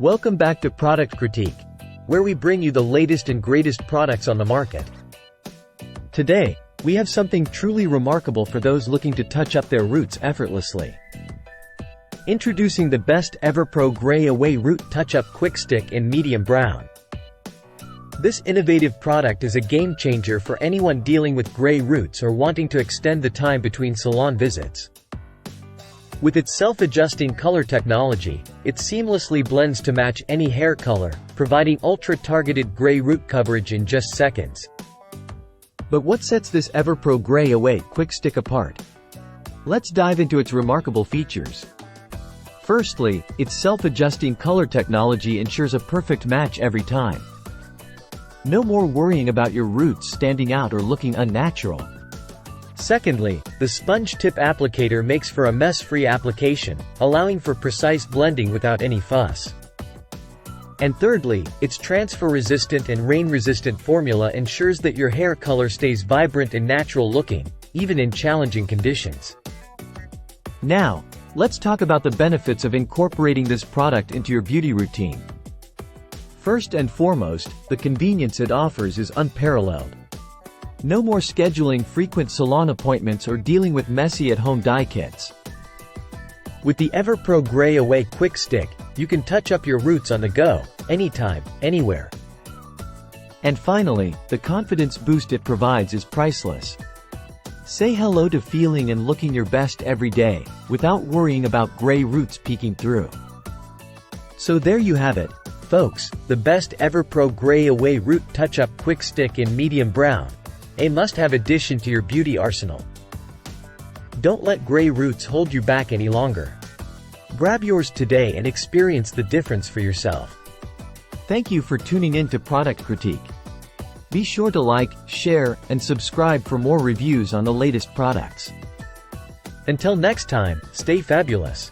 Welcome back to Product Critique, where we bring you the latest and greatest products on the market. Today, we have something truly remarkable for those looking to touch up their roots effortlessly. Introducing the best Everpro Gray Away Root Touch-Up Quick Stick in medium brown. This innovative product is a game changer for anyone dealing with gray roots or wanting to extend the time between salon visits. With its self-adjusting color technology, it seamlessly blends to match any hair color, providing ultra-targeted gray root coverage in just seconds. But what sets this Everpro Gray Away Quick Stick apart? Let's dive into its remarkable features. Firstly, its self-adjusting color technology ensures a perfect match every time. No more worrying about your roots standing out or looking unnatural. Secondly, the sponge tip applicator makes for a mess-free application, allowing for precise blending without any fuss. And thirdly, its transfer-resistant and rain-resistant formula ensures that your hair color stays vibrant and natural-looking, even in challenging conditions. Now, let's talk about the benefits of incorporating this product into your beauty routine. First and foremost, the convenience it offers is unparalleled. No more scheduling frequent salon appointments or dealing with messy at-home dye kits. With the Everpro Gray Away Quick Stick, you can touch up your roots on the go, anytime, anywhere. And finally, the confidence boost it provides is priceless. Say hello to feeling and looking your best every day, without worrying about gray roots peeking through. So there you have it, folks, the best Everpro Gray Away Root Touch-Up Quick Stick in medium brown. A must-have addition to your beauty arsenal. Don't let gray roots hold you back any longer. Grab yours today and experience the difference for yourself. Thank you for tuning in to Product Critique. Be sure to like, share, and subscribe for more reviews on the latest products. Until next time, stay fabulous.